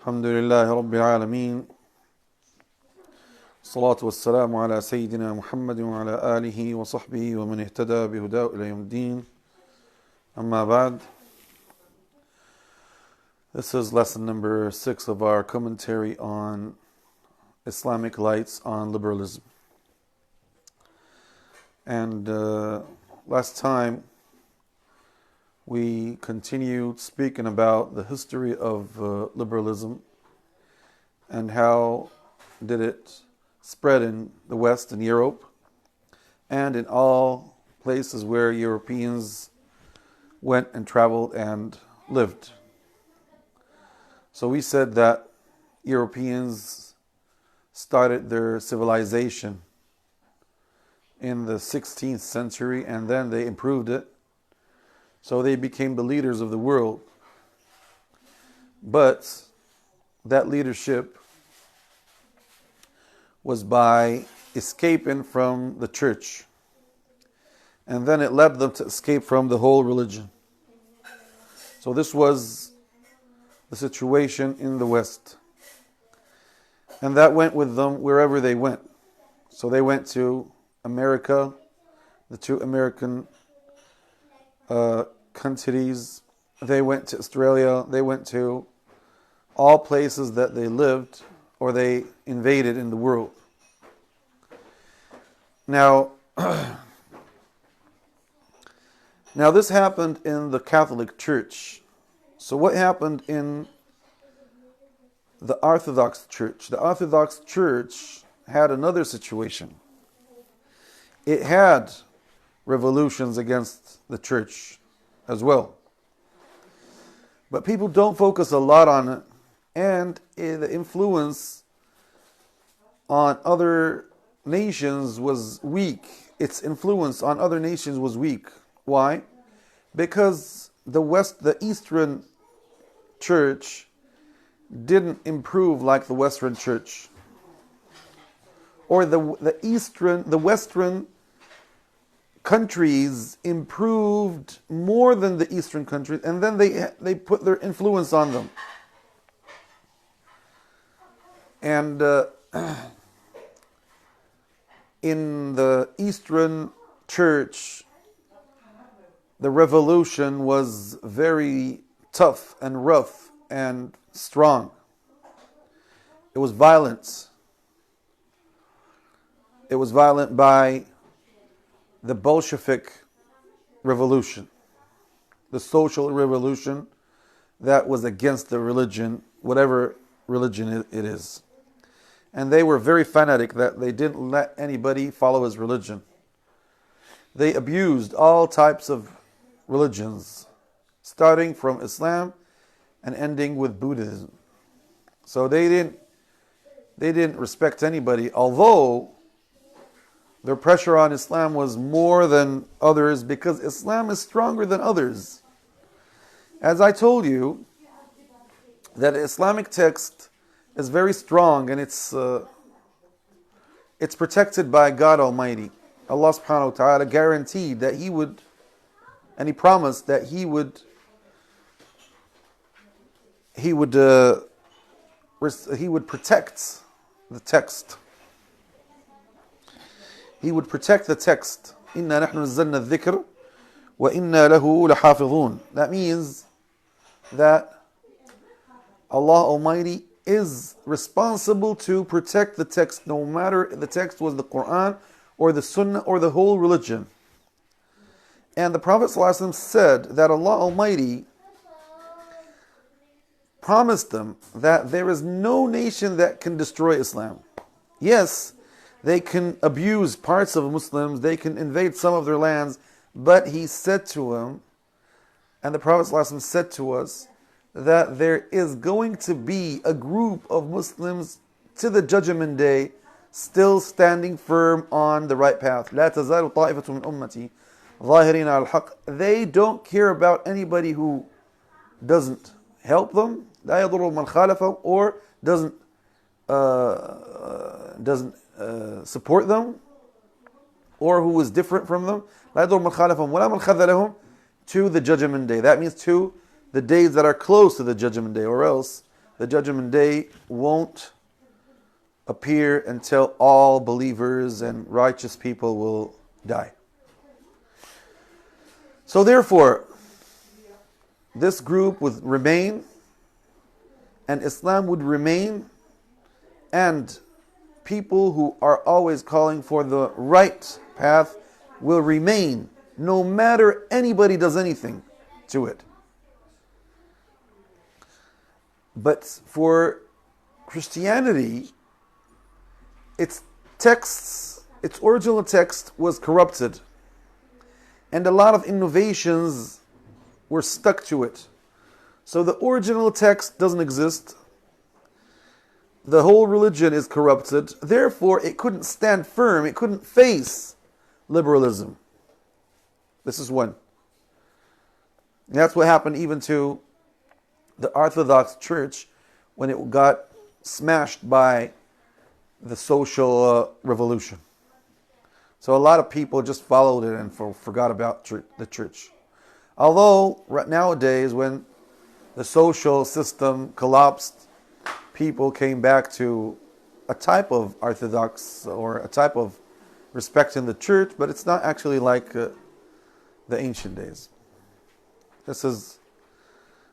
الحمد لله رب العالمين الصلاة والسلام على سيدنا محمد وعلى آله وصحبه ومن اهتدى بهداه إلى يوم الدين أما بعد. This is lesson number 6 of our commentary on Islamic lights on liberalism. And last time we continued speaking about the history of liberalism and how did it spread in the West and Europe and in all places where Europeans went and traveled and lived. So we said that Europeans started their civilization in the 16th century and then they improved it. So they became the leaders of the world. But that leadership was by escaping from the church. And then it led them to escape from the whole religion. So this was the situation in the West. And that went with them wherever they went. So they went to America, the two American countries. They went to Australia. They went to all places that they lived or they invaded in the world. Now this happened in the Catholic Church. So what happened in the Orthodox Church? The Orthodox Church had another situation. It had revolutions against the church as well. But people don't focus a lot on it, and the influence on other nations was weak. Its influence on other nations was weak. Why? Because the Eastern Church didn't improve like the Western Church. Or the Western countries improved more than the Eastern countries, and then they put their influence on them. And in the Eastern Church, the revolution was very tough and rough and strong. It was violent. It was violent by the Bolshevik revolution, the social revolution that was against the religion, whatever religion it is. And they were very fanatic that they didn't let anybody follow his religion. They abused all types of religions, starting from Islam and ending with Buddhism. So they didn't respect anybody, although their pressure on Islam was more than others because Islam is stronger than others. As I told you, that Islamic text is very strong and it's protected by God Almighty. Allah subhanahu wa ta'ala guaranteed that He would, and He promised that He would protect the text. He would protect the text. إِنَّا نَحْنُ نَزَّلْنَا الذِّكْرَ وَإِنَّا لَهُ لَحَافِظُونَ. That means that Allah Almighty is responsible to protect the text, no matter the text was the Quran or the Sunnah or the whole religion. And the Prophet ﷺ said that Allah Almighty promised them that there is no nation that can destroy Islam. Yes, they can abuse parts of Muslims, they can invade some of their lands, but He said to him, and the Prophet ﷺ said to us, that there is going to be a group of Muslims to the Judgment Day still standing firm on the right path. لا تزال طائفة من أمتي ظاهرين على الحق. They don't care about anybody who doesn't help them, لا يضر من خالفهم, or doesn't support them, or who is different from them. لا يضر من خالفهم ولا من خذلهم, to the Judgment Day. That means to the days that are close to the Judgment Day, or else the judgment day won't appear until all believers and righteous people will die. So therefore, this group would remain, and Islam would remain, and people who are always calling for the right path will remain, no matter anybody does anything to it. But for Christianity, its texts, its original text was corrupted, and a lot of innovations were stuck to it. So the original text doesn't exist. The whole religion is corrupted. Therefore, it couldn't stand firm. It couldn't face liberalism. This is one. And that's what happened even to the Orthodox Church when it got smashed by the social revolution. So a lot of people just followed it and forgot about the church. Although nowadays, when the social system collapsed, people came back to a type of orthodox or a type of respecting the church, but it's not actually like the ancient days. This is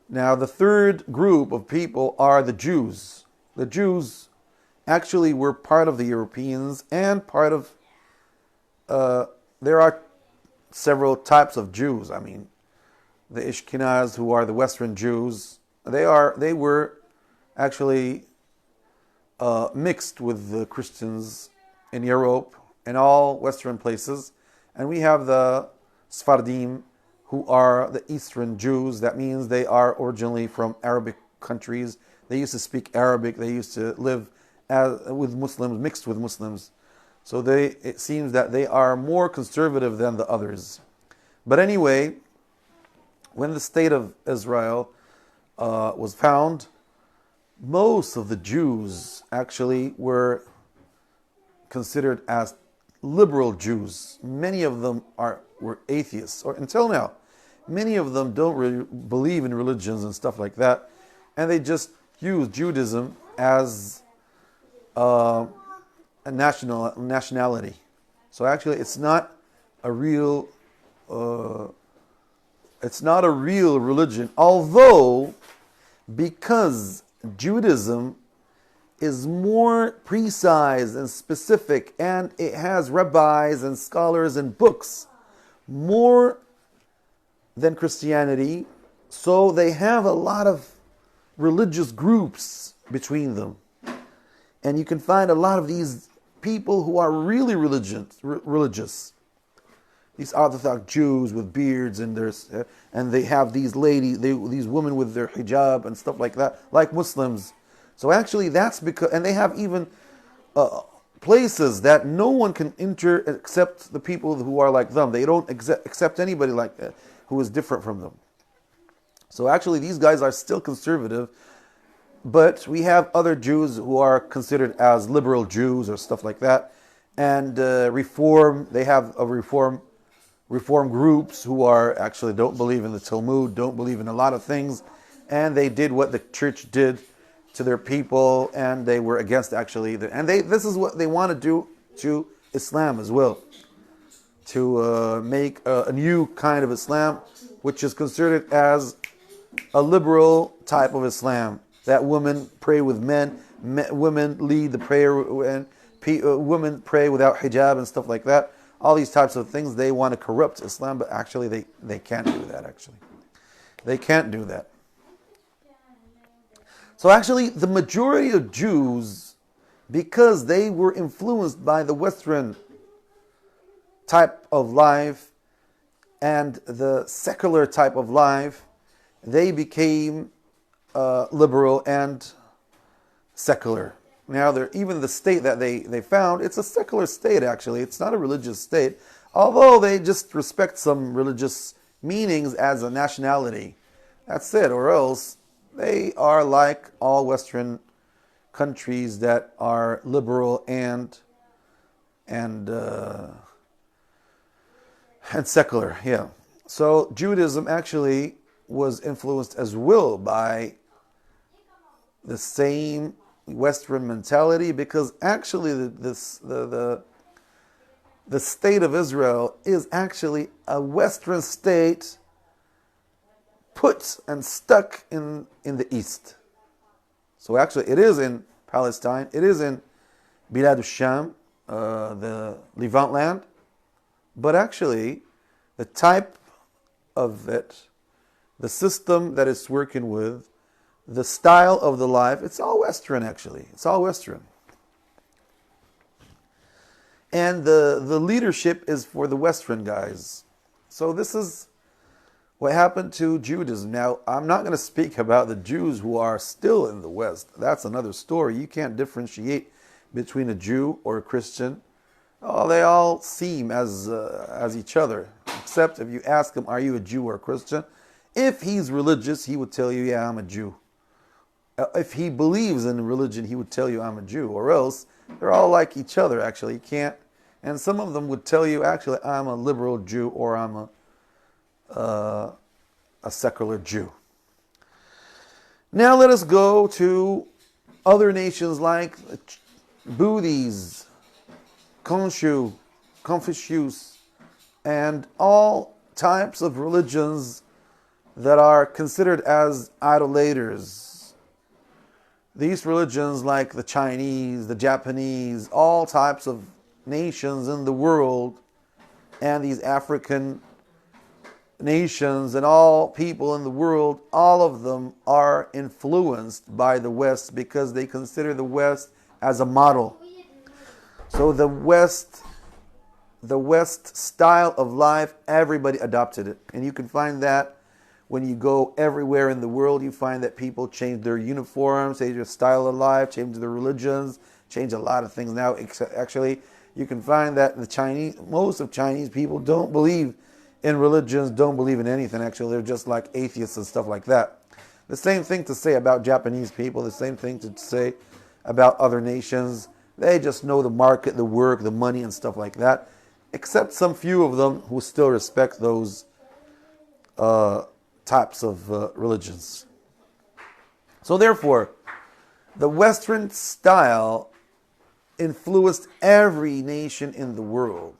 now the third group of people are the Jews. The Jews actually were part of the Europeans and part of there are several types of Jews. I mean, the Ashkenaz, who are the Western Jews, they were actually mixed with the Christians in Europe and all Western places. And we have the Sephardim, who are the Eastern Jews. That means they are originally from Arabic countries. They used to speak Arabic. They used to live with Muslims, mixed with Muslims. So it seems that they are more conservative than the others. But anyway, when the state of Israel was found, most of the Jews actually were considered as liberal Jews. Many of them were atheists, or until now. Many of them don't really believe in religions and stuff like that, and they just use Judaism as a nationality. So actually, it's not a real religion. Although, because Judaism is more precise and specific, and it has rabbis and scholars and books more than Christianity, so they have a lot of religious groups between them. And you can find a lot of these people who are really religious. These Orthodox Jews with beards and they have these ladies, these women with their hijab and stuff like that, like Muslims. So actually that's because, and they have even places that no one can enter except the people who are like them. They don't accept anybody like who is different from them. So actually these guys are still conservative, but we have other Jews who are considered as liberal Jews or stuff like that. And reform, they have a reform groups who are actually don't believe in the Talmud, don't believe in a lot of things, and they did what the church did to their people, and they were against actually, this is what they want to do to Islam as well, to make a new kind of Islam, which is considered as a liberal type of Islam, that women pray with men, women lead the prayer, and women pray without hijab and stuff like that. All these types of things, they want to corrupt Islam, but actually they can't do that, actually. They can't do that. So actually, the majority of Jews, because they were influenced by the Western type of life and the secular type of life, they became liberal and secular. Now, even the state that they found, it's a secular state, actually. It's not a religious state, although they just respect some religious meanings as a nationality. That's it, or else they are like all Western countries that are liberal and secular. Yeah. So Judaism actually was influenced as well by the same Western mentality, because actually the state of Israel is actually a Western state put and stuck in the East. So actually it is in Palestine, it is in Bilad al-Sham, the Levant land, but actually the type of it, the system that it's working with, the style of the life, it's all Western actually. It's all Western. And the leadership is for the Western guys. So this is what happened to Judaism. Now, I'm not going to speak about the Jews who are still in the West. That's another story. You can't differentiate between a Jew or a Christian. Oh, they all seem as each other, except if you ask him, are you a Jew or a Christian? If he's religious, he would tell you, yeah, I'm a Jew. If he believes in religion, he would tell you, I'm a Jew. Or else, they're all like each other, actually. You can't. And some of them would tell you, actually, I'm a liberal Jew, or I'm a secular Jew. Now let us go to other nations like Buddhists, Confucius, and all types of religions that are considered as idolaters. These religions like the Chinese, the Japanese, all types of nations in the world, and these African nations and all people in the world, all of them are influenced by the West because they consider the West as a model. So the West style of life, everybody adopted it. And you can find that when you go everywhere in the world, you find that people change their uniforms, change their style of life, change their religions, change a lot of things now. Actually, you can find that most of Chinese people don't believe in religions, don't believe in anything. Actually, they're just like atheists and stuff like that. The same thing to say about Japanese people, the same thing to say about other nations. They just know the market, the work, the money, and stuff like that. Except some few of them who still respect those types of religions. So therefore, the Western style influenced every nation in the world.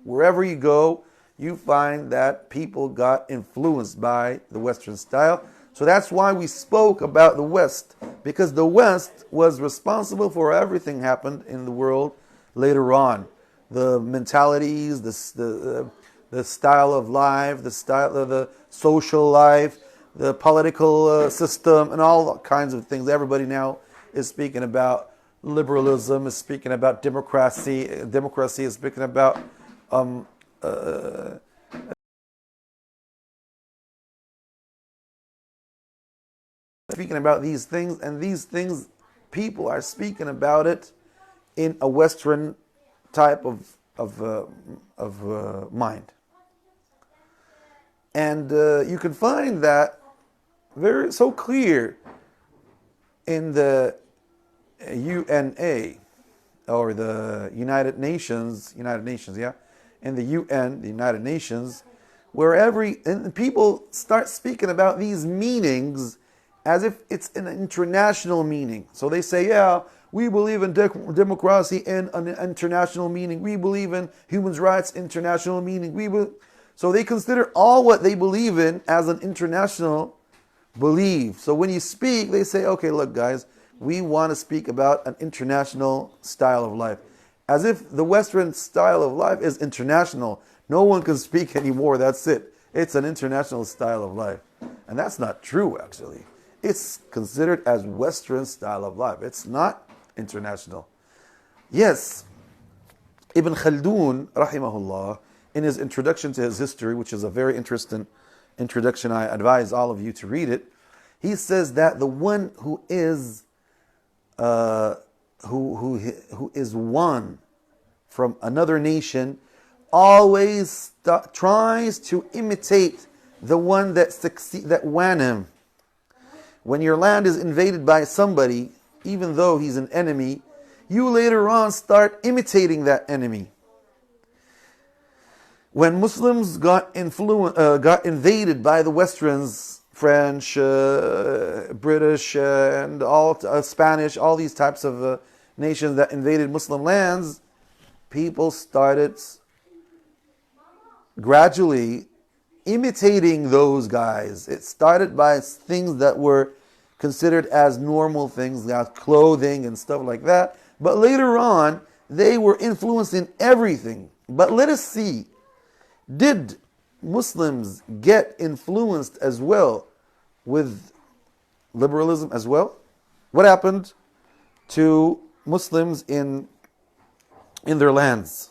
Wherever you go, you find that people got influenced by the Western style. So that's why we spoke about the West, because the West was responsible for everything happened in the world later on. The mentalities, the style of life, the style of the social life, the political system, and all kinds of things. Everybody now is speaking about liberalism, is speaking about democracy. Democracy is speaking about these things, and these things, people are speaking about it in a Western type of mind. And you can find that very so clear in the UNA, or the United Nations, yeah, in the UN, the United Nations, where and people start speaking about these meanings as if it's an international meaning. So they say, yeah, we believe in democracy in an international meaning. We believe in human rights, international meaning. So they consider all what they believe in as an international belief. So when you speak, they say, okay, look, guys, we want to speak about an international style of life. As if the Western style of life is international. No one can speak anymore, that's it. It's an international style of life. And that's not true, actually. It's considered as Western style of life. It's not international. Yes, Ibn Khaldun, rahimahullah, in his introduction to his history, which is a very interesting introduction, I advise all of you to read it. He says that the one who is who is one from another nation always tries to imitate the one that won him. When your land is invaded by somebody, even though he's an enemy, you later on start imitating that enemy. When Muslims got invaded by the Westerns French, British, and all Spanish, all these types of nations that invaded Muslim lands, people started gradually imitating those guys. It started by things that were considered as normal things, like clothing and stuff like that. But later on, they were influenced in everything. But let us see, did Muslims get influenced as well with liberalism as well? What happened to Muslims in their lands?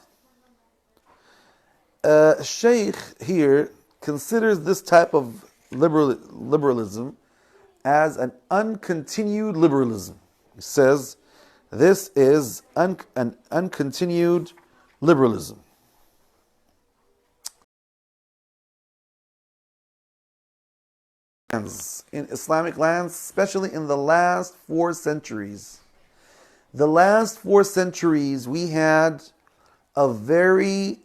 Sheikh here considers this type of liberalism as an uncontinued liberalism. He says this is an uncontinued liberalism. In Islamic lands, especially in the last 4 centuries. The last 4 centuries, we had a very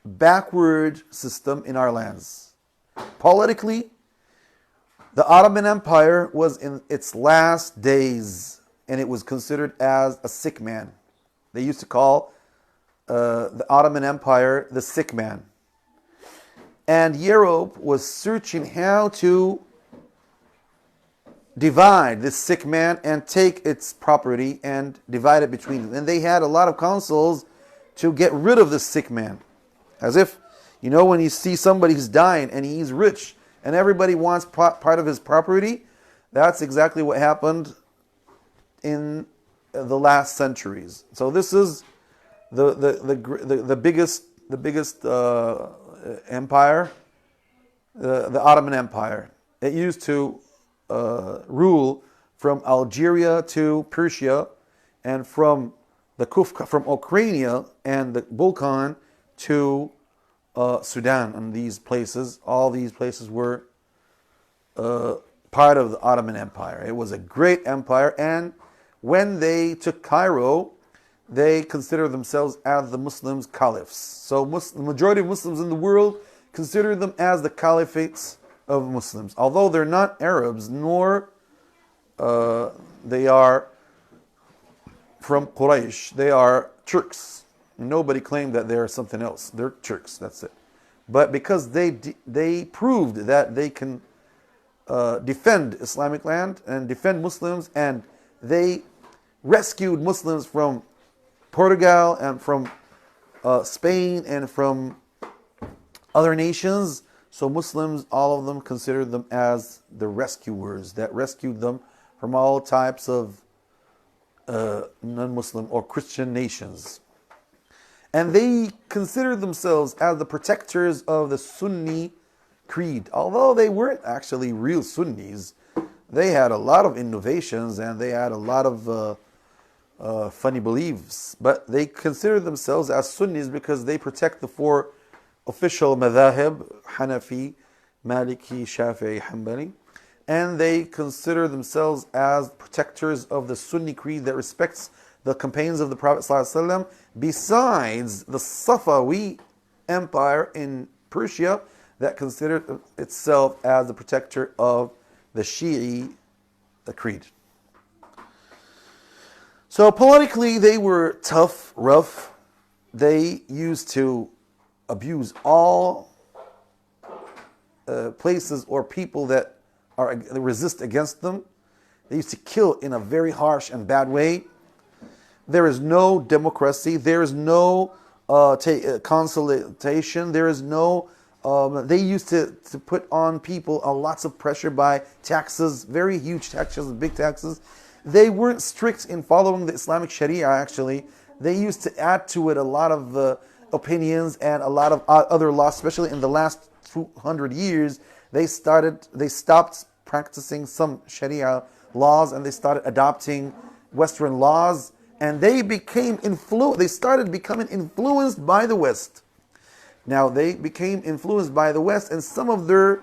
backward system in our lands. Politically, the Ottoman Empire was in its last days, and it was considered as a sick man. They used to call the Ottoman Empire the sick man. And Europe was searching how to divide this sick man and take its property and divide it between them. And they had a lot of councils to get rid of this sick man. As if, when you see somebody who's dying and he's rich and everybody wants part of his property, that's exactly what happened in the last centuries. So this is the biggest empire, the Ottoman Empire. It used to rule from Algeria to Persia, and from Ukraine and the Balkan to Sudan. And these places, all these places were part of the Ottoman Empire. It was a great empire, and when they took Cairo, they consider themselves as the Muslims caliphs. So the majority of Muslims in the world consider them as the caliphates of Muslims. Although they're not Arabs, nor they are from Quraysh. They are Turks. Nobody claimed that they're something else. They're Turks, that's it. But because they proved that they can defend Islamic land and defend Muslims, and they rescued Muslims from Portugal and from Spain and from other nations. So Muslims, all of them, considered them as the rescuers that rescued them from all types of non-Muslim or Christian nations. And they considered themselves as the protectors of the Sunni creed. Although they weren't actually real Sunnis, they had a lot of innovations and they had a lot of funny beliefs. But they consider themselves as Sunnis because they protect the 4 official madhahib, Hanafi, Maliki, Shafi'i, Hanbali. And they consider themselves as protectors of the Sunni creed that respects the companions of the Prophet ﷺ, besides the Safawi Empire in Persia that considered itself as the protector of the Shi'i creed. So politically, they were tough, rough. They used to abuse all places or people that resist against them. They used to kill in a very harsh and bad way. There is no democracy. There is no consultation. There is no... they used to put on people lots of pressure by taxes, very huge taxes, big taxes. They weren't strict in following the Islamic Sharia, actually. They used to add to it a lot of opinions and a lot of other laws, especially in the last 200 years. They stopped practicing some Sharia laws and they started adopting Western laws. And they started becoming influenced by the West. Now, they became influenced by the West, and some of their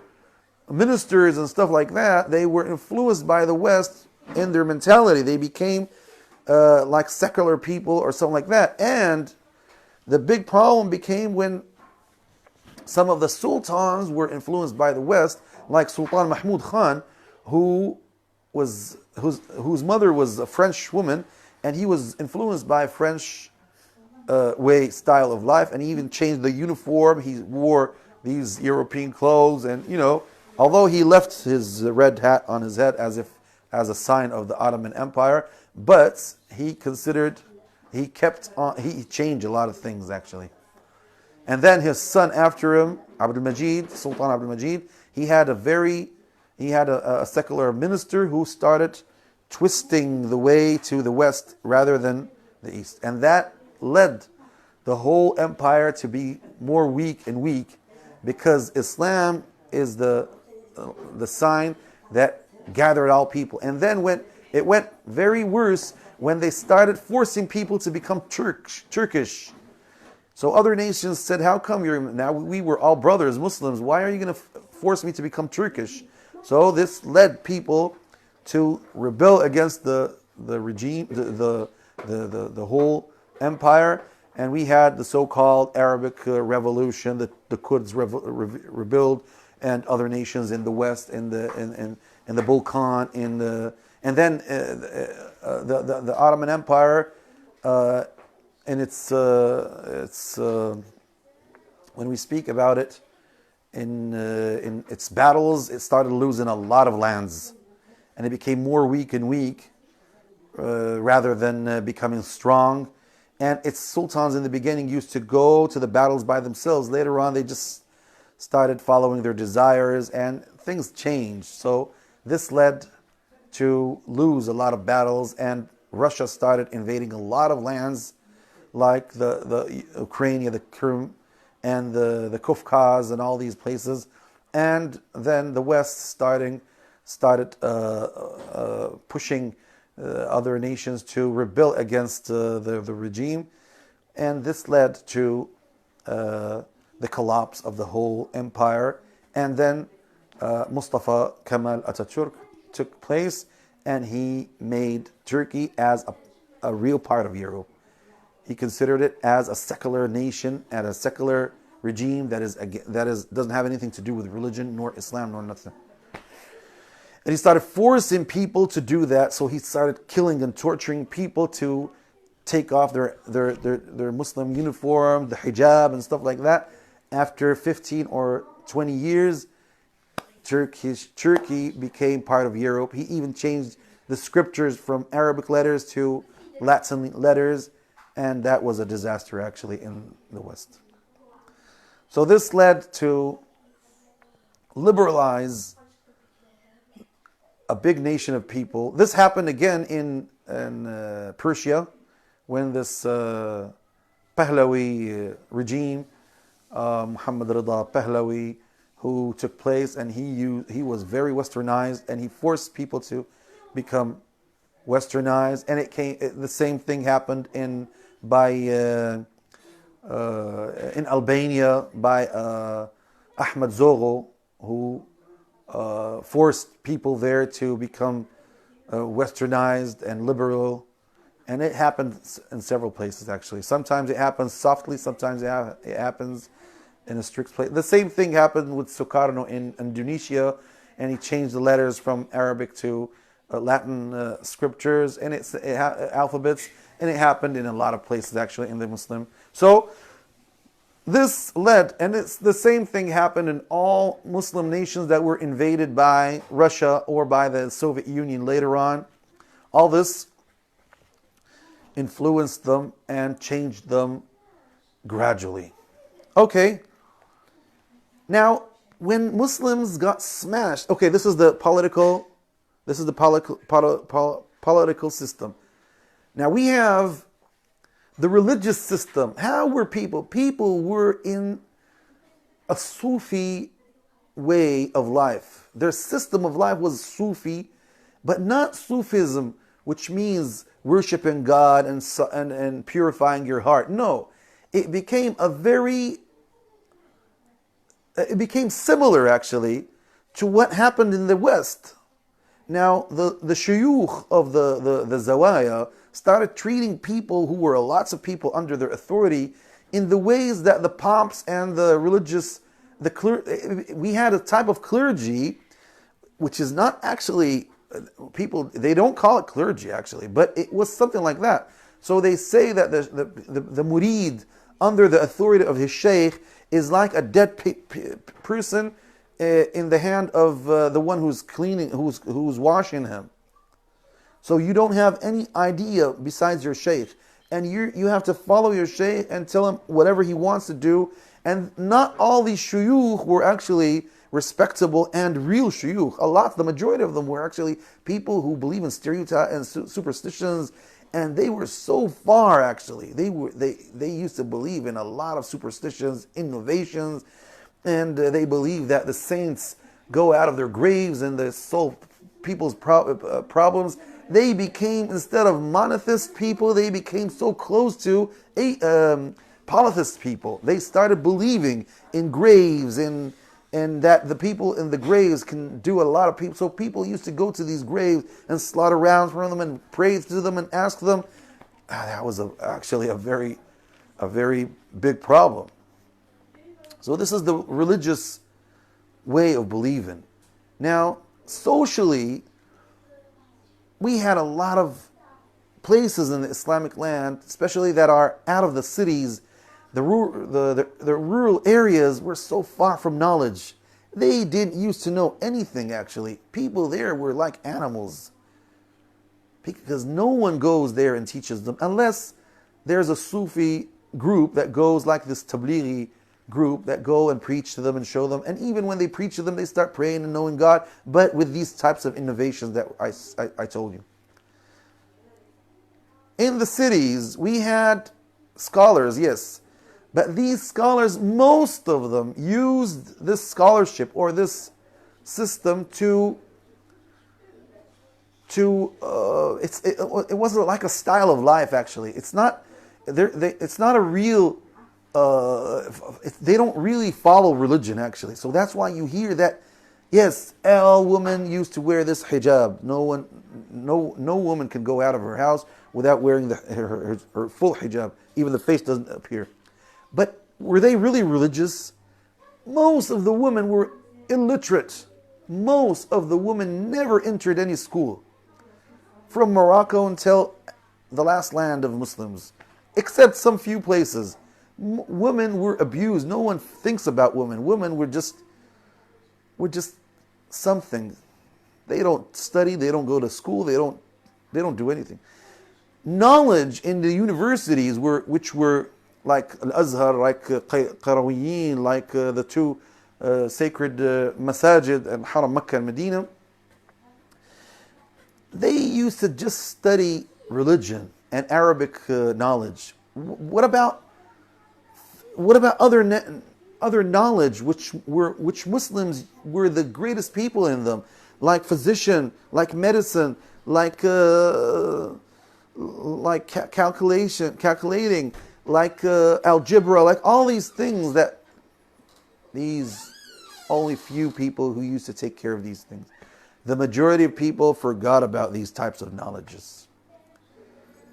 ministers and stuff like that, they were influenced by the West in their mentality. They became like secular people or something like that. And the big problem became when some of the sultans were influenced by the West, like Sultan Mahmud Khan, whose mother was a French woman, and he was influenced by French style of life, and he even changed the uniform. He wore these European clothes, and although he left his red hat on his head as a sign of the Ottoman Empire, but he changed a lot of things actually. And then his son after him, Sultan Abdul Majid, he had a secular minister who started twisting the way to the West rather than the East. And that led the whole empire to be more weak and weak, because Islam is the sign that gathered all people. And then it went very worse when they started forcing people to become Turkish. So other nations said, how come we were all brothers, Muslims, why are you going to force me to become Turkish? So this led people to rebel against the regime, the whole empire, and we had the so-called Arabic Revolution, the Kurds rebelled, and other nations in the West, in the Balkan, and then the Ottoman Empire. And it's when we speak about it in its battles, it started losing a lot of lands, and it became more weak and weak rather than becoming strong. And its sultans in the beginning used to go to the battles by themselves. Later on, they just started following their desires, and things changed. So this led to lose a lot of battles, and Russia started invading a lot of lands, like the Ukraine, the Crimea, and the Kafkas, and all these places. And then the West started pushing other nations to rebel against the regime, and this led to the collapse of the whole empire. And then Mustafa Kemal Atatürk took place, and he made Turkey as a real part of Europe. He considered it as a secular nation and a secular regime that doesn't have anything to do with religion, nor Islam, nor nothing. And he started forcing people to do that. So he started killing and torturing people to take off their Muslim uniform, the hijab and stuff like that. After 15 or 20 years, Turkey became part of Europe. He even changed the scriptures from Arabic letters to Latin letters, and that was a disaster actually in the West. So this led to liberalize a big nation of people. This happened again in Persia, when this Pahlavi regime, Muhammad Rida Pahlavi, who took place, and he was very westernized, and he forced people to become westernized. And the same thing happened in Albania by Ahmed Zogo, who forced people there to become westernized and liberal. And it happened in several places actually. Sometimes it happens softly, sometimes it happens in a strict place. The same thing happened with Sukarno in Indonesia, and he changed the letters from Arabic to Latin scriptures and alphabets, and it happened in a lot of places actually in the Muslim. So this led, and it's the same thing happened in all Muslim nations that were invaded by Russia or by the Soviet Union later on. All this influenced them and changed them gradually. Okay. Now, when Muslims got smashed, okay, this is the political system. Now we have the religious system. How were people? People were in a Sufi way of life. Their system of life was Sufi, but not Sufism, which means worshiping God and purifying your heart. No, it became similar actually to what happened in the West. Now the shuyukh of the zawaya started treating people who were lots of people under their authority in the ways that the popes and the religious we had a type of clergy which is not actually, people, they don't call it clergy actually, but it was something like that. So they say that the murid under the authority of his sheikh is like a dead person in the hand of the one who's cleaning, who's washing him. So you don't have any idea besides your sheikh, and you have to follow your sheikh and tell him whatever he wants to do. And not all these shuyukh were actually respectable and real shuyukh. The majority of them were actually people who believe in stereotypes and superstitions, and they were so far actually. They used to believe in a lot of superstitions, innovations, and they believe that the saints go out of their graves and they solve people's problems. They became, instead of monotheist people, they became so close to polytheist people. They started believing in graves and that the people in the graves can do a lot of people. So people used to go to these graves and slaughter rounds for them and pray to them and ask them. That was actually a very big problem. So this is the religious way of believing. Now, socially, we had a lot of places in the Islamic land, especially that are out of the cities. The rural areas were so far from knowledge. They didn't used to know anything actually. People there were like animals, because no one goes there and teaches them unless there's a Sufi group that goes, like this Tablighi group that go and preach to them and show them. And even when they preach to them, they start praying and knowing God, but with these types of innovations that I told you. In the cities, we had scholars, yes, but these scholars, most of them used this scholarship or this system it wasn't like a style of life actually. It's not a real, they don't really follow religion actually. So that's why you hear that, yes, all women used to wear this hijab. No woman can go out of her house without wearing her full hijab. Even the face doesn't appear. But were they really religious? Most of the women were illiterate. Most of the women never entered any school. From Morocco until the last land of Muslims, except some few places. Women were abused. No one thinks about women. Women were just something. They don't study, they don't go to school, they don't do anything. Knowledge in the universities which were like Al-Azhar, like Qarawiyyin, like the two sacred masajid and Haram Makkah and Medina, they used to just study religion and Arabic knowledge. What about other knowledge which Muslims were the greatest people in them, like physician, like medicine, like calculating, like algebra, like all these things that these only few people who used to take care of these things. The majority of people forgot about these types of knowledges.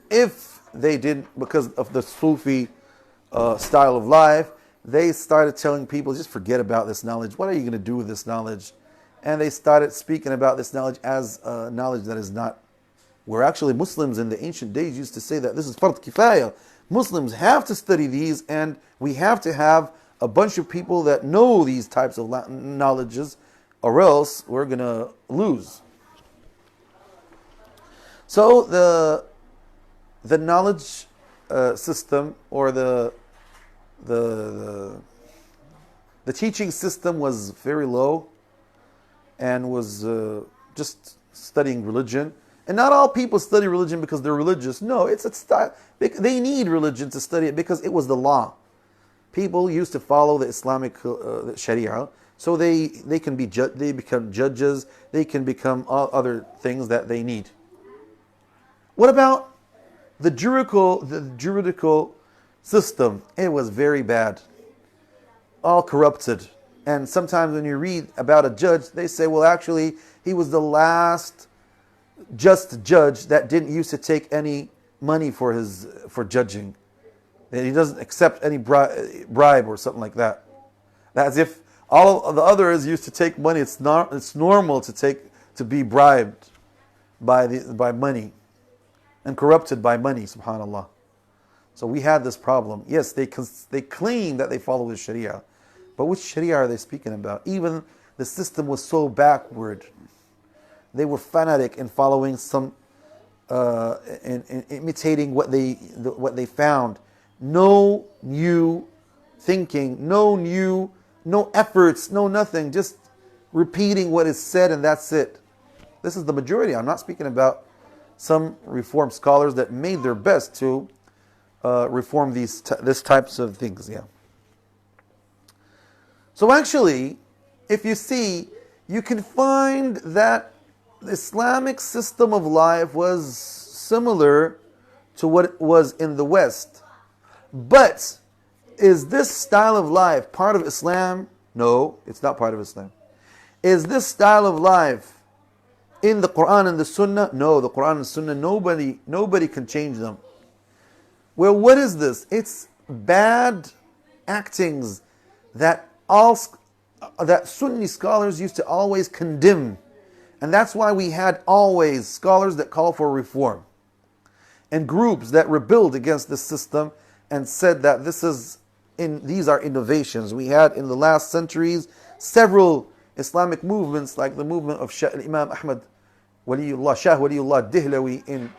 If they didn't, because of the Sufi style of life, they started telling people, just forget about this knowledge. What are you going to do with this knowledge? And they started speaking about this knowledge as knowledge that is not, where actually Muslims in the ancient days used to say that this is fard kifaya. Muslims have to study these, and we have to have a bunch of people that know these types of knowledges, or else we're going to lose. So the knowledge system, or the teaching system was very low, and was just studying religion. And not all people study religion because they're religious. No, it's a style. They need religion to study it because it was the law. People used to follow the Islamic Sharia, so they can be they become judges. They can become other things that they need. What about the juridical system? It was very bad, all corrupted. And sometimes when you read about a judge, they say, well, actually, he was the last just judge that didn't used to take any money for judging. That he doesn't accept any bribe or something like that. As if All of the others used to take money. It's not. It's normal to be bribed by money and corrupted by money. Subhanallah. So we had this problem. Yes, they claim that they follow the Sharia, but which Sharia are they speaking about? Even the system was so backward. They were fanatic in following some, in imitating what they found. No new thinking, no efforts, no nothing. Just repeating what is said, and that's it. This is the majority. I'm not speaking about some Reform scholars that made their best to reform this types of things. Yeah. So actually, if you see, you can find that the Islamic system of life was similar to what it was in the West. But is this style of life part of Islam? No, it's not part of Islam. Is this style of life in the Quran and the Sunnah? No, the Quran and the Sunnah, nobody can change them. Well, what is this? It's bad actings that Sunni scholars used to always condemn. And that's why we had always scholars that call for reform and groups that rebelled against this system and said that these are innovations. We had in the last centuries several Islamic movements, like the movement of Imam Ahmad Shah Waliullah Dihlawi in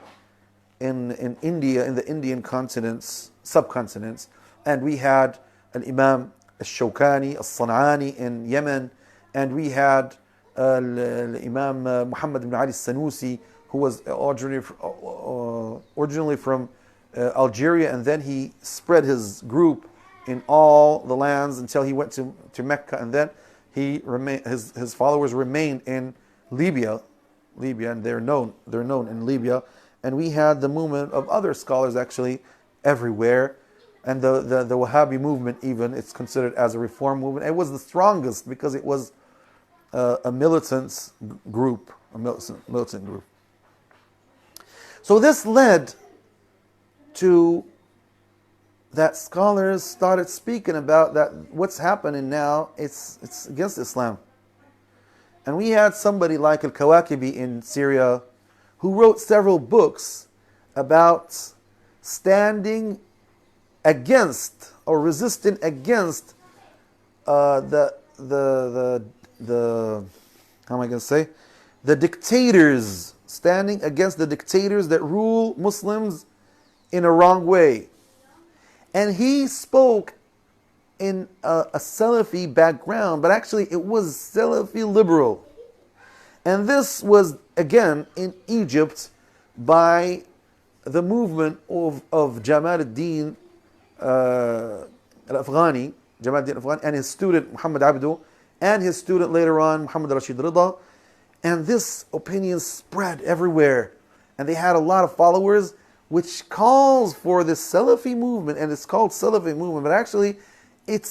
India, in the Indian subcontinents, and we had an Imam al-Shawkani, al-San'ani in Yemen, and we had Imam Muhammad ibn Ali al-Sanusi, who was originally from Algeria, and then he spread his group in all the lands until he went to Mecca, and then his followers remained in Libya, and they're known in Libya. And we had the movement of other scholars actually everywhere, and the Wahhabi movement, even, it's considered as a reform movement. It was the strongest because it was a militant group. So this led to that scholars started speaking about that what's happening now, it's against Islam. And we had somebody like Al-Kawakibi in Syria who wrote several books about standing against or resisting against the how am I going to say, the dictators, standing against the dictators that rule Muslims in a wrong way. And he spoke in a Salafi background, but actually it was Salafi liberal. And this was, again, in Egypt by the movement of Jamal ad-Din al-Afghani, and his student Muhammad Abdu, and his student later on Muhammad Rashid Rida. And this opinion spread everywhere. And they had a lot of followers, which calls for this Salafi movement, and it's called Salafi movement, but actually it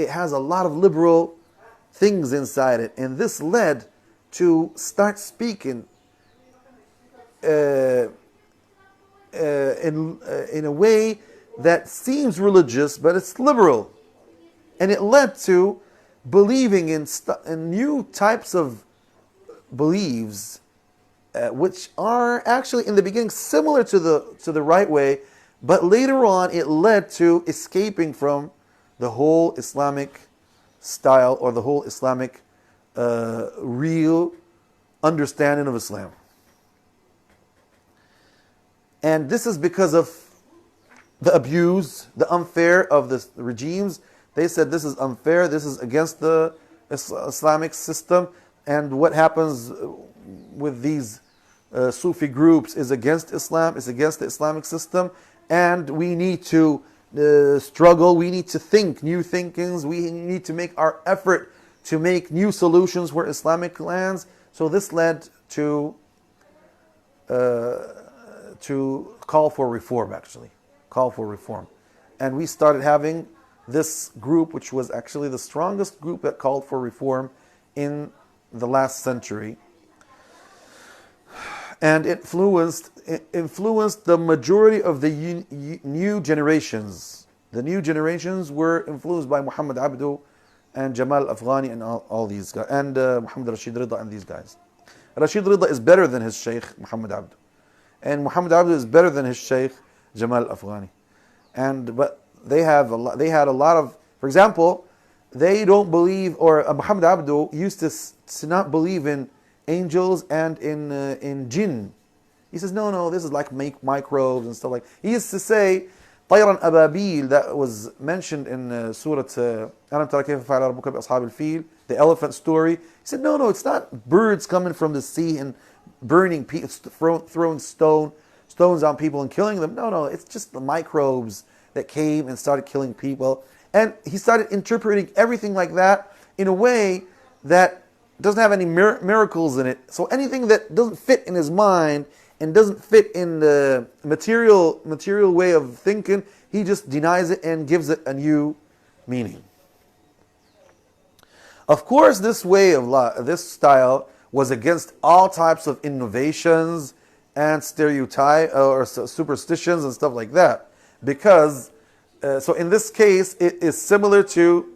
has a lot of liberal things inside it. And this led to start speaking in a way that seems religious, but it's liberal. And it led to believing in new types of beliefs, which are actually in the beginning similar to the right way, but later on it led to escaping from the whole Islamic style or the whole Islamic real understanding of Islam. And this is because of the abuse, the unfair of the regimes. They said this is unfair, this is against the Islamic system, and what happens with these Sufi groups is against Islam, is against the Islamic system, and we need to struggle, we need to think new thinkings, we need to make our effort to make new solutions for Islamic lands. So this led to call for reform, and we started having this group, which was actually the strongest group that called for reform in the last century, and influenced the majority of the new generations. The new generations were influenced by Muhammad Abdu and Jamal Afghani and all these guys, and Muhammad Rashid Rida and these guys. Rashid Rida is better than his Shaykh Muhammad Abdu, and Muhammad Abdu is better than his Shaykh Jamal Afghani. But they had a lot of, for example, they don't believe, or Muhammad Abdu used to not believe in angels and in jinn. He says, no, this is like microbes and stuff like. He used to say, طيرا أبابيل, that was mentioned in Surah ألم تر كيف فعل ربك بأصحاب الفيل, the elephant story. He said, no, it's not birds coming from the sea and burning people, throwing stones on people and killing them. No, it's just the microbes that came and started killing people. And he started interpreting everything like that in a way that doesn't have any miracles in it. So anything that doesn't fit in his mind and doesn't fit in the material way of thinking, he just denies it and gives it a new meaning. Of course, this style was against all types of innovations and stereotype or superstitions and stuff like that, because so in this case it is similar to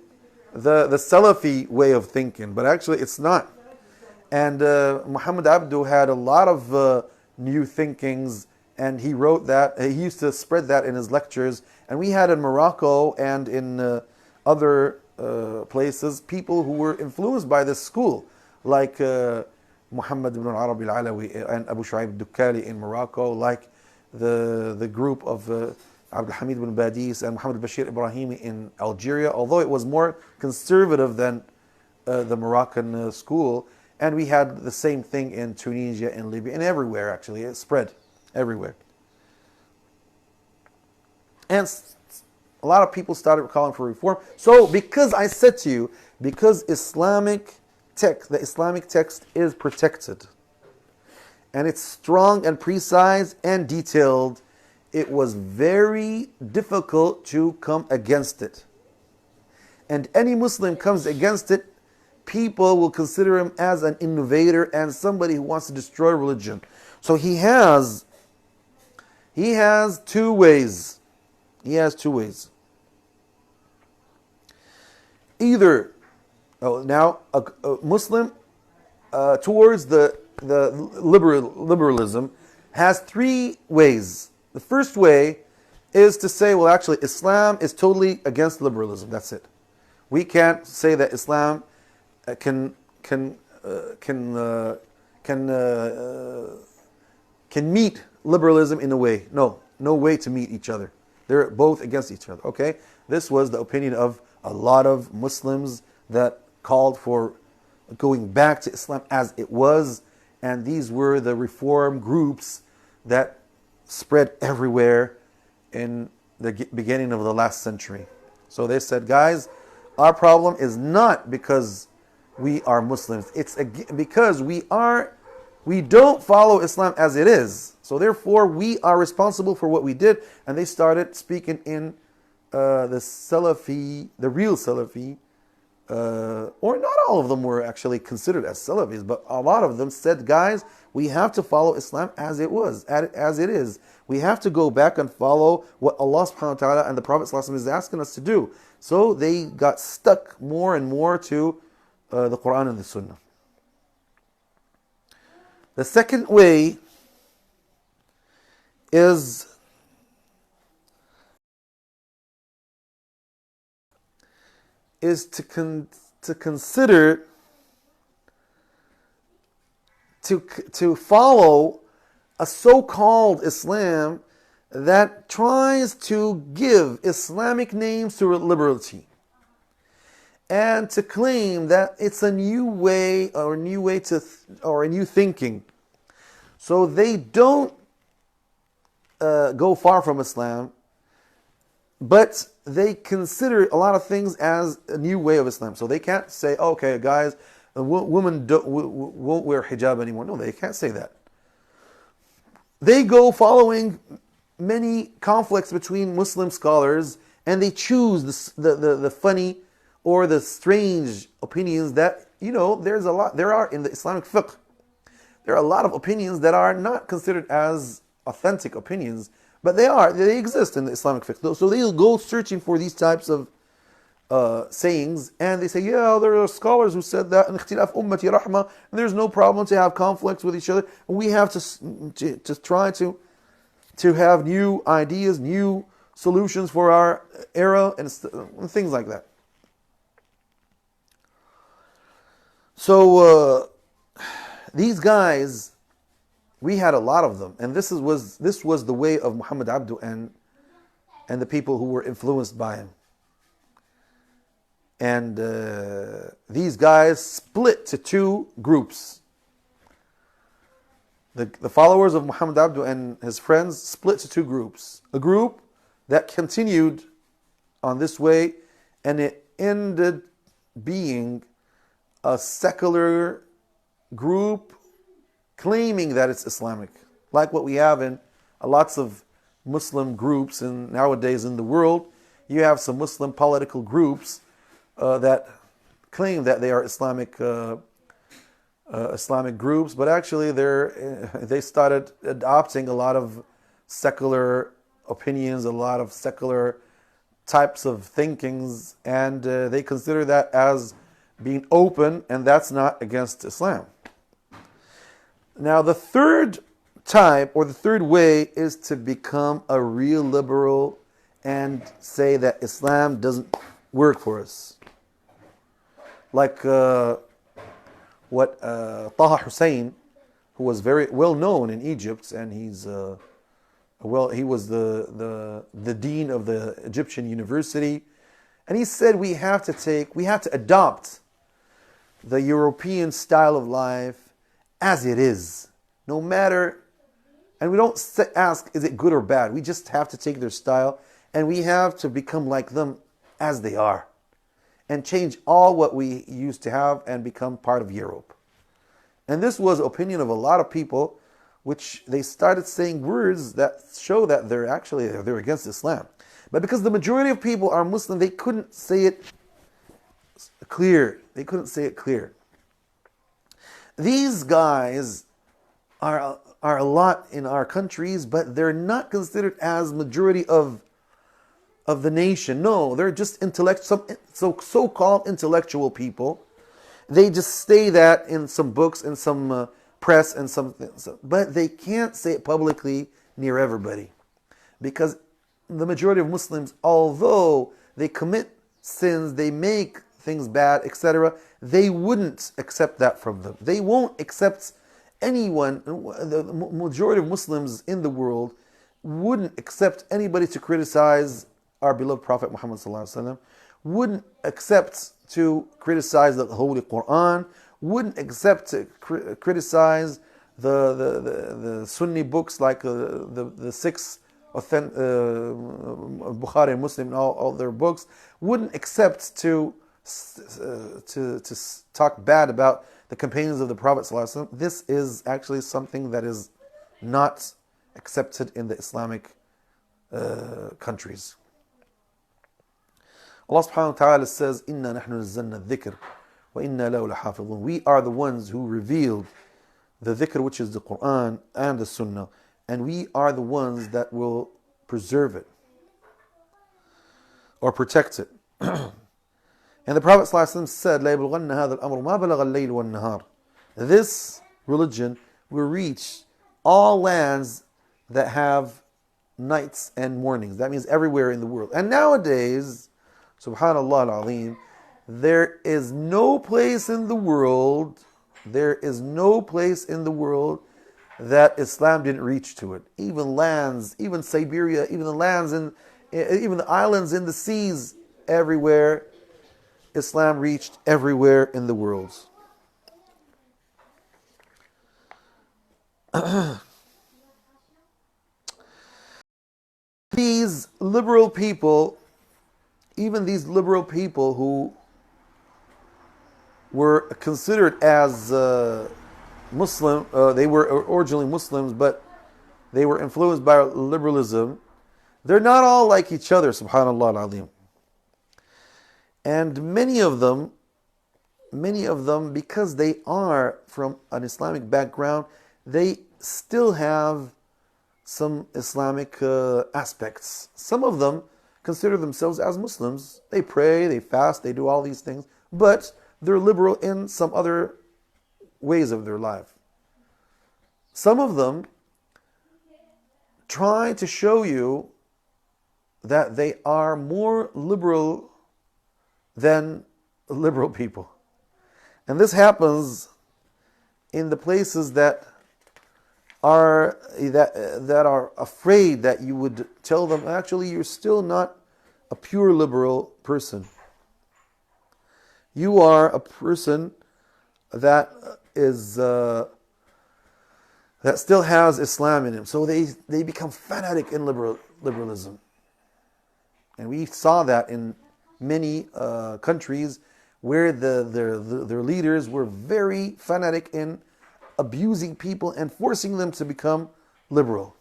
the Salafi way of thinking, but actually it's not. And Muhammad Abdu had a lot of new thinkings, and he wrote that. He used to spread that in his lectures. And we had in Morocco and in other places people who were influenced by this school, like Muhammad ibn Arabi al-Alawi and Abu Shu'aib al-Dukkali in Morocco, like the group of Abdul Hamid ibn Badis and Muhammad Bashir Ibrahimi in Algeria, although it was more conservative than the Moroccan school. And we had the same thing in Tunisia and Libya and everywhere, actually. It spread everywhere. And a lot of people started calling for reform. So because I said to you, because the Islamic text is protected, and it's strong and precise and detailed, it was very difficult to come against it. And any Muslim comes against it, people will consider him as an innovator and somebody who wants to destroy religion. So he has two ways. Either now a Muslim towards the liberalism has three ways. The first way is to say, well, actually, Islam is totally against liberalism. That's it. We can't say that Islam can meet liberalism in a way. No way to meet each other. They're both against each other. Okay, this was the opinion of a lot of Muslims that called for going back to Islam as it was, and these were the reform groups that spread everywhere in the beginning of the last century. So they said, guys, our problem is not because we are Muslims. It's because we don't follow Islam as it is. So therefore, we are responsible for what we did. And they started speaking in the Salafi, the real Salafi, or not all of them were actually considered as Salafis, but a lot of them said, guys, we have to follow Islam as it was, as it is. We have to go back and follow what Allah subhanahu wa ta'ala and the Prophet sallallahu alaihi wasallam is asking us to do. So they got stuck more and more to the Quran and the Sunnah. The second way is to follow a so-called Islam that tries to give Islamic names to liberty, and to claim that it's a new way or a new thinking. So they don't go far from Islam, but they consider a lot of things as a new way of Islam. So they can't say, okay, guys, women won't wear hijab anymore. No, they can't say that. They go following many conflicts between Muslim scholars, and they choose the funny or the strange opinions that, there are in the Islamic fiqh. There are a lot of opinions that are not considered as authentic opinions, but they exist in the Islamic fiqh. So they'll go searching for these types of sayings, and they say, yeah, there are scholars who said that, and اختلاف أمتي رحمة, and there's no problem to have conflicts with each other. And we have to try to have new ideas, new solutions for our era, and things like that. So these guys, we had a lot of them, and this was the way of Muhammad Abdu and the people who were influenced by him. And these guys split to two groups. The followers of Muhammad Abdu and his friends split to two groups. A group that continued on this way, and it ended being a secular group claiming that it's Islamic, like what we have in lots of Muslim groups and nowadays in the world. You have some Muslim political groups that claim that they are Islamic Islamic groups, but actually they started adopting a lot of secular opinions, a lot of secular types of thinkings, and they consider that as being open, and that's not against Islam. Now, the third type, or the third way, is to become a real liberal and say that Islam doesn't work for us. Like what Taha Hussein, who was very well known in Egypt, and he was the dean of the Egyptian university, and he said we have to adopt the European style of life as it is, no matter, and we don't ask is it good or bad. We just have to take their style, and we have to become like them as they are, and change all what we used to have and become part of Europe. And this was opinion of a lot of people, which they started saying words that show that they're against Islam. But because the majority of people are Muslim, they couldn't say it clear. These guys are a lot in our countries, but they're not considered as majority of the nation. No, they're just so-called intellectual people. They just say that in some books, in some press, and something, but they can't say it publicly near everybody, because the majority of Muslims, although they commit sins, they make things bad, etc., they wouldn't accept that from them. They won't accept anyone. The majority of Muslims in the world wouldn't accept anybody to criticize our beloved Prophet Muhammad ﷺ, wouldn't accept to criticize the Holy Quran, wouldn't accept to criticize the Sunni books like the six Bukhari and Muslim and all their books, wouldn't accept to talk bad about the companions of the Prophet ﷺ. This is actually something that is not accepted in the Islamic countries. Allah subhanahu wa ta'ala says, "Inna nahnu nazzalna dhikr wa inna lahu lahafidhun." We are the ones who revealed the dhikr, which is the Quran and the Sunnah, and we are the ones that will preserve it or protect it. And the Prophet ﷺ said, "La yablughanna hadha al-amru ma balagha al-layl wan-nahar." This religion will reach all lands that have nights and mornings. That means everywhere in the world. And nowadays, subhanallah al-azim, there is no place in the world that Islam didn't reach to it. Even lands, even Siberia, even the islands in the seas, everywhere, Islam reached everywhere in the world. These liberal people, even these liberal people who were considered as Muslim, they were originally Muslims, but they were influenced by liberalism. They're not all like each other, subhanallah al-azim. And many of them, because they are from an Islamic background, they still have some Islamic aspects. Some of them consider themselves as Muslims. They pray, they fast, they do all these things, but they're liberal in some other ways of their life. Some of them try to show you that they are more liberal than liberal people. And this happens in the places that are afraid that you would tell them, actually, you're still not a pure liberal person. You are a person that is that still has Islam in him. So they become fanatic in liberalism. And we saw that in many countries where their leaders were very fanatic in abusing people and forcing them to become liberal.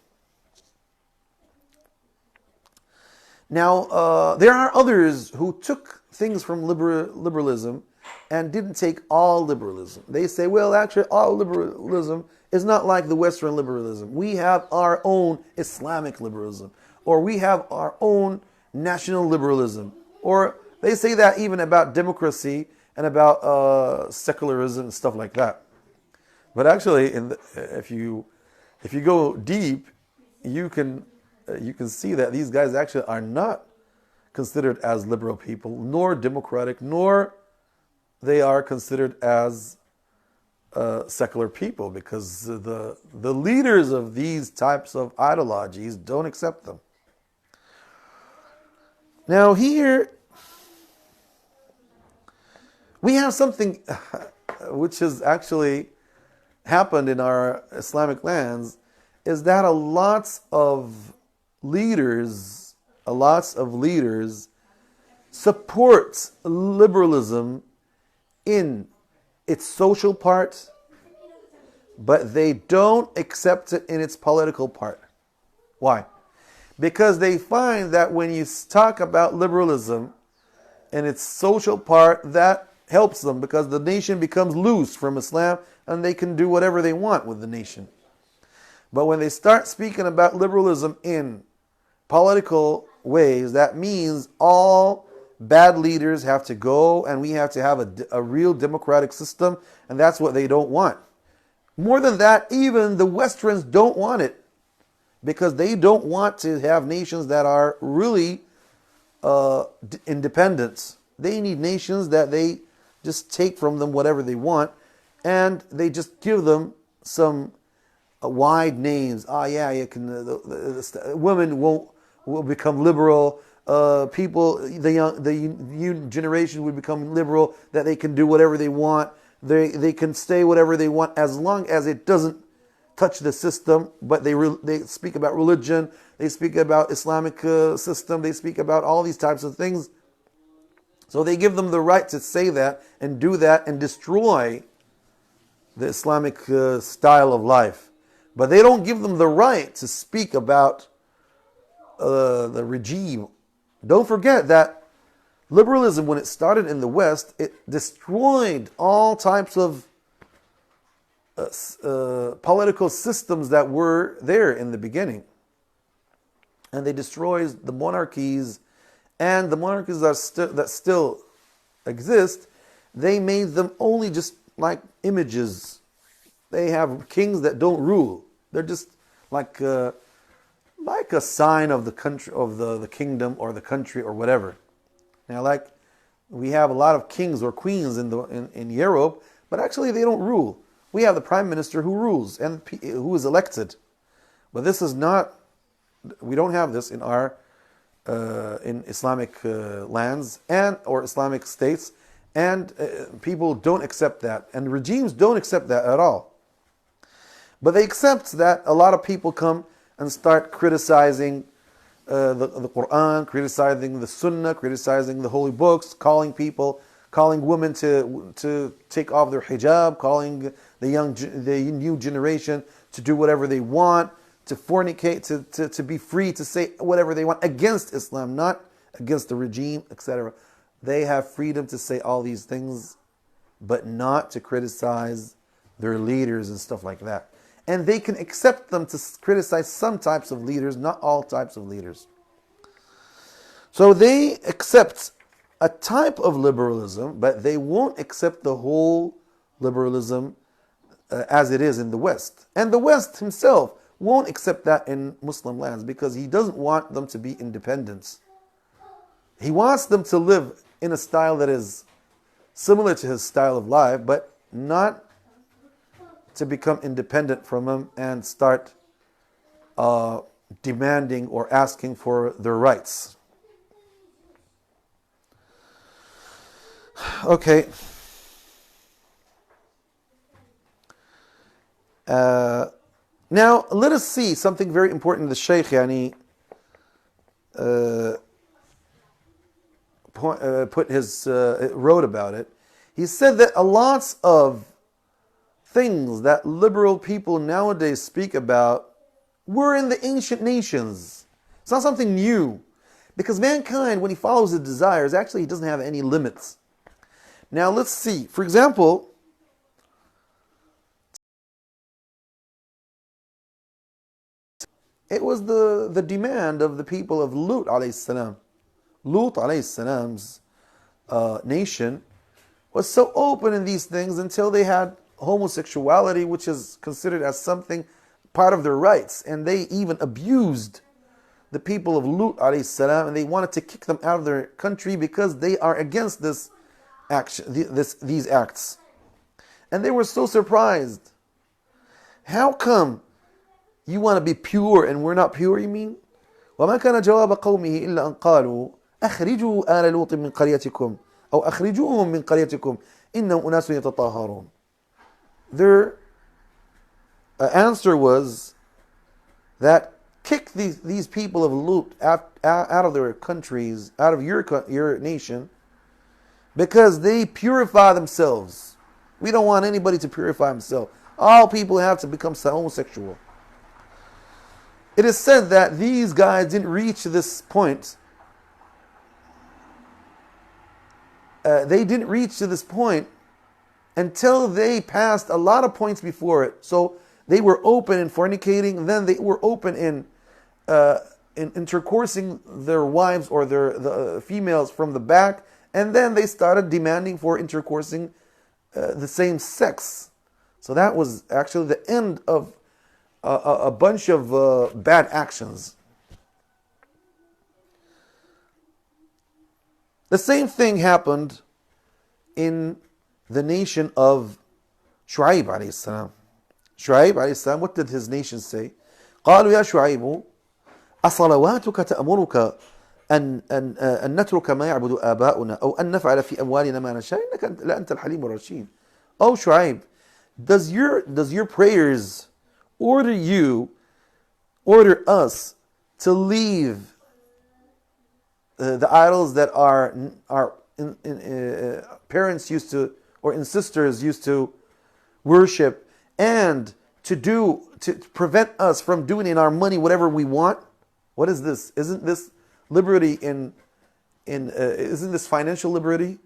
Now, there are others who took things from liberalism and didn't take all liberalism. They say, well, actually, all liberalism is not like the Western liberalism. We have our own Islamic liberalism, or we have our own national liberalism, or they say that even about democracy and about secularism and stuff like that. But actually, if you go deep, you can see that these guys actually are not considered as liberal people, nor democratic, nor they are considered as secular people, because the leaders of these types of ideologies don't accept them. Now here, we have something which has actually happened in our Islamic lands, is that a lot of leaders support liberalism in its social part, but they don't accept it in its political part. Why? Because they find that when you talk about liberalism and its social part, that helps them, because the nation becomes loose from Islam and they can do whatever they want with the nation. But when they start speaking about liberalism in political ways, that means all bad leaders have to go and we have to have a real democratic system, and that's what they don't want. More than that, even the Westerns don't want it, because they don't want to have nations that are really independent. They need nations that they just take from them whatever they want, and they just give them some wide names. You can. Women will become liberal. People, the new generation would become liberal. That they can do whatever they want. They can stay whatever they want as long as it doesn't touch the system. But they speak about religion. They speak about Islamic system. They speak about all these types of things. So they give them the right to say that and do that and destroy the Islamic style of life. But they don't give them the right to speak about the regime. Don't forget that liberalism, when it started in the West, it destroyed all types of political systems that were there in the beginning. And they destroyed the monarchies, and the monarchies that still exist, they made them only just like images. They have kings that don't rule. They're just like a sign of the country, of the kingdom or the country or whatever. Now, like we have a lot of kings or queens in Europe, but actually they don't rule. We have the prime minister who rules and who is elected. But this is not. We don't have this in our in Islamic lands and or Islamic states, and people don't accept that, and regimes don't accept that at all. But they accept that a lot of people come and start criticizing the Quran, criticizing the Sunnah, criticizing the holy books, calling women to take off their hijab, calling the new generation to do whatever they want, to fornicate, to be free to say whatever they want against Islam, not against the regime, etc. They have freedom to say all these things, but not to criticize their leaders and stuff like that. And they can accept them to criticize some types of leaders, not all types of leaders. So they accept a type of liberalism, but they won't accept the whole liberalism as it is in the West. And the West himself won't accept that in Muslim lands because he doesn't want them to be independent. He wants them to live in a style that is similar to his style of life, but not to become independent from him and start demanding or asking for their rights. Okay. Now let us see something very important. The Shaykh wrote about it. He said that a lot of things that liberal people nowadays speak about were in the ancient nations. It's not something new. Because mankind, when he follows his desires, actually he doesn't have any limits. Now let's see. For example, it was the demand of the people of Lut alayhi salam. Lut alayhi salam's nation was so open in these things until they had homosexuality, which is considered as something part of their rights. And they even abused the people of Lut alayhi salam, and they wanted to kick them out of their country because they are against this action, these acts. And they were so surprised. How come you want to be pure and we're not pure, you mean? وما كان جواب قومه إلا أن قالوا أخرجوا آل لوط من قريتكم أو أخرجوهم من قريتكم إنهم أناس يتطهرون. Their answer was that kick these people of Lut out of their countries, out of your nation, because they purify themselves. We don't want anybody to purify himself. All people have to become homosexual. It is said that these guys didn't reach this point. They didn't reach to this point until they passed a lot of points before it. So they were open in fornicating, then they were open in intercoursing their wives or the females from the back, and then they started demanding for intercoursing the same sex. So that was actually the end of a bunch of bad actions. The same thing happened in the nation of Shu'aib alayhi salam. Shu'aib alayhi salam, what did his nation say? قالوا يا شعيب أصلواتك تأمرك أن نترك ما يعبد آباؤنا أو أن نفعل في أموالنا ما نشاء إنك لأنت الحليم الرشيد. Oh Shu'aib, does your prayers order us to leave the idols that our parents used to, or ancestors used to worship, and to prevent us from doing in our money whatever we want? What is this? Isn't this liberty isn't this financial liberty?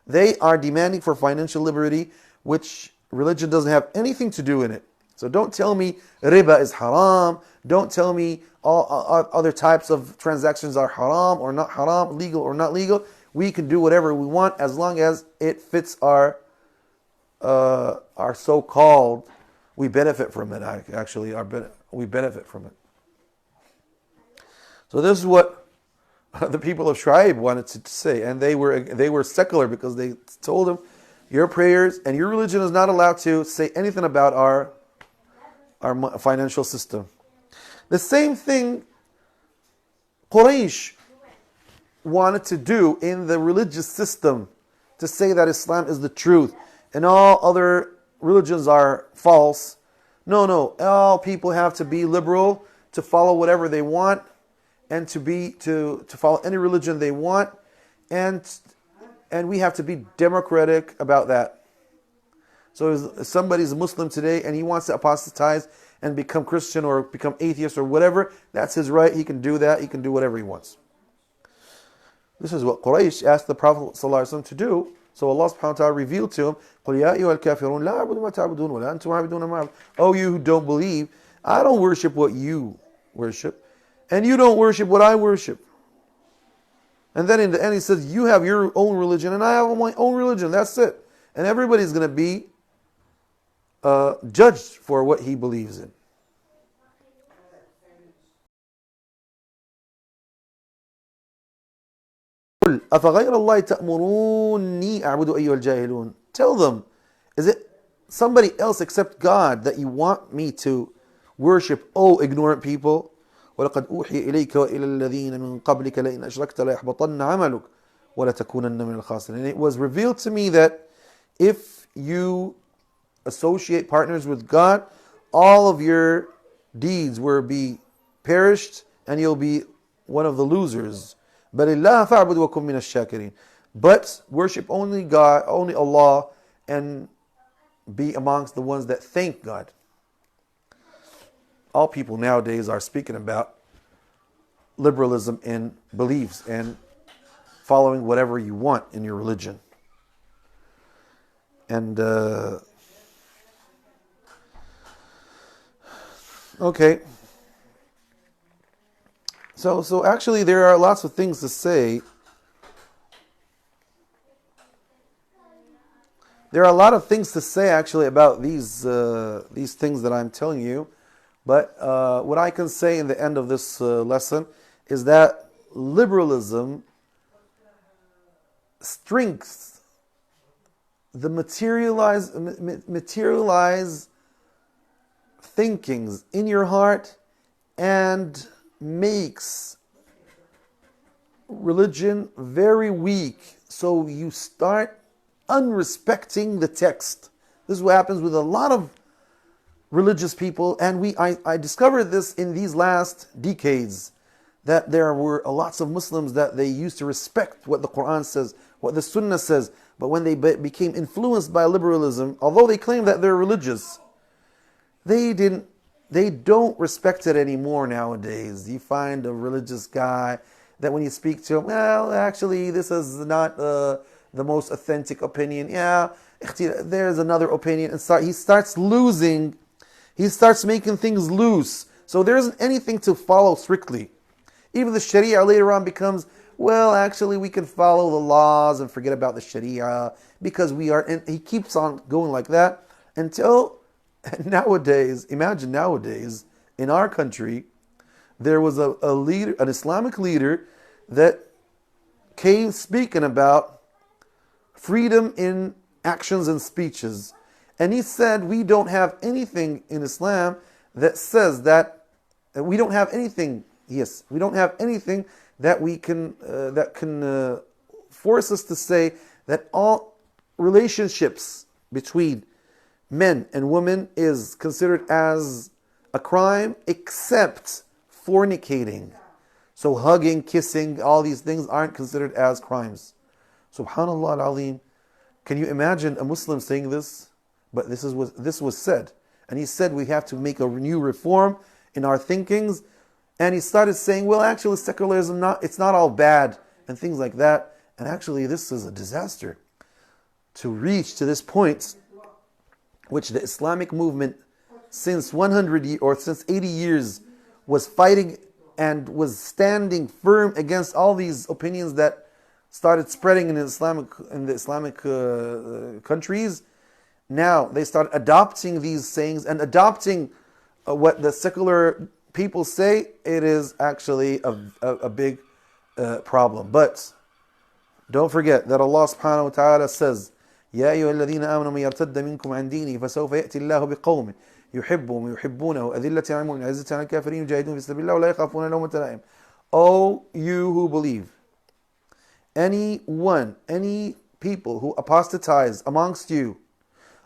They are demanding for financial liberty, which religion doesn't have anything to do in it. So don't tell me riba is haram. Don't tell me all other types of transactions are haram or not haram, legal or not legal. We can do whatever we want as long as it fits our so-called, we benefit from it. Actually, we benefit from it. So this is what the people of Shu'aib wanted to say, and they were secular because they told him, your prayers and your religion is not allowed to say anything about our financial system. The same thing Quraysh wanted to do in the religious system, to say that Islam is the truth and all other religions are false. No, all people have to be liberal, to follow whatever they want, and to follow any religion they want, and we have to be democratic about that. So if somebody's a Muslim today and he wants to apostatize and become Christian or become atheist or whatever, that's his right. He can do that. He can do whatever he wants. This is what Quraysh asked the Prophet ﷺ to do. So Allah subhanahu wa ta'ala revealed to him, قُلْ يَا أَيُّهَا الْكَافِرُونَ لَا أَعْبُدُ مَا تَعْبُدُونَ وَلَا أَنْتُمْ عَابِدُونَ مَا أَعْبُدُ. Oh, you who don't believe, I don't worship what you worship, and you don't worship what I worship. And then in the end he says, you have your own religion and I have my own religion. That's it. And everybody's going to be judged for what he believes in. أفغير الله تأمروني أعبد أيها الجاهلون. Tell them, is it somebody else except God that you want me to worship, oh ignorant people? ولقد أوحي إليك وإلى الذين من قبلك لئن أشركت ليحبطن عملك ولتكونن من الخاسرين. And it was revealed to me that if you associate partners with God, all of your deeds will be perished and you'll be one of the losers. بل الله فاعبد وكن من الشاكرين. But worship only God, only Allah, and be amongst the ones that thank God. All people nowadays are speaking about liberalism in beliefs and following whatever you want in your religion. And okay. So actually there are lots of things to say. There are a lot of things to say actually about these things that I'm telling you. But what I can say in the end of this lesson is that liberalism strengthens the materialize thinkings in your heart and makes religion very weak. So you start unrespecting the text. This is what happens with a lot of religious people, and I discovered this in these last decades, that there were lots of Muslims that they used to respect what the Quran says, what the Sunnah says, but when they became influenced by liberalism, although they claim that they're religious, they don't respect it anymore nowadays. You find a religious guy that when you speak to him, well, actually, this is not the most authentic opinion. Yeah, there's another opinion. And he starts losing. He starts making things loose. So there isn't anything to follow strictly. Even the Sharia later on becomes, well, actually, we can follow the laws and forget about the Sharia because we are. And he keeps on going like that until nowadays. Imagine nowadays in our country, there was a leader, an Islamic leader, that came speaking about freedom in actions and speeches. And he said, we don't have anything in Islam that says that we don't have anything. Yes, we don't have anything that we can force us to say that all relationships between men and women is considered as a crime, except fornicating. So hugging, kissing, all these things aren't considered as crimes. Subhanallah al-Azim. Can you imagine a Muslim saying this? But this was said. And he said we have to make a new reform in our thinkings. And he started saying, well, actually secularism, it's not all bad and things like that. And actually this is a disaster. To reach to this point, which the Islamic movement since 100 years or since 80 years was fighting and was standing firm against all these opinions that started spreading in the Islamic countries. Now they start adopting these sayings and adopting what the secular people say. It is actually a big problem. But don't forget that Allah subhanahu wa ta'ala says, يا أيها الذين آمنوا من يرتد منكم عن دينه فسوف يأتي الله بقوم يحبهم ويحبونه أذلة على المؤمنين عزة على الكافرين يجاهدون في سبيل الله ولا يخافون لومة لائم. O you who believe, any people who apostatize amongst you,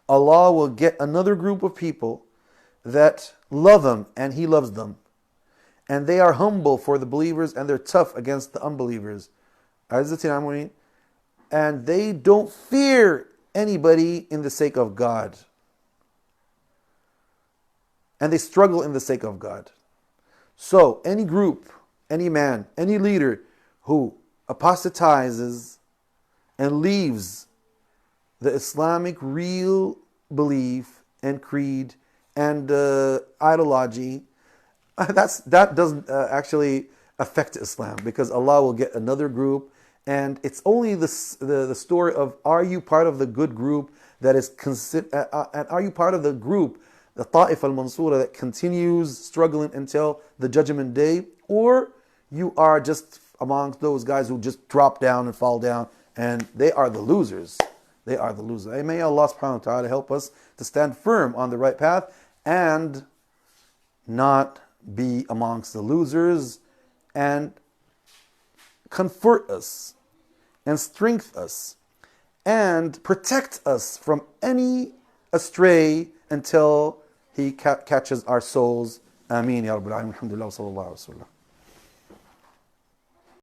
Allah will get another group of people that love Him and He loves them. And they are humble for the believers and they're tough against the unbelievers. And they don't fear anybody in the sake of God. And they struggle in the sake of God. So any group, any man, any leader who apostatizes and leaves the Islamic real belief and creed and ideology, that doesn't actually affect Islam, because Allah will get another group And it's only the story of, are you part of the good group that is and are you part of the group, the Ta'if al-Mansura, that continues struggling until the judgment day, or you are just amongst those guys who just drop down and fall down, and they are the losers. They are the losers. And may Allah subhanahu wa ta'ala help us to stand firm on the right path and not be amongst the losers, and comfort us and strengthen us and protect us from any astray until He catches our souls. Ameen ya Rabbil Alamin. Alhamdulillah wa sallallahu alaihi wa sallam.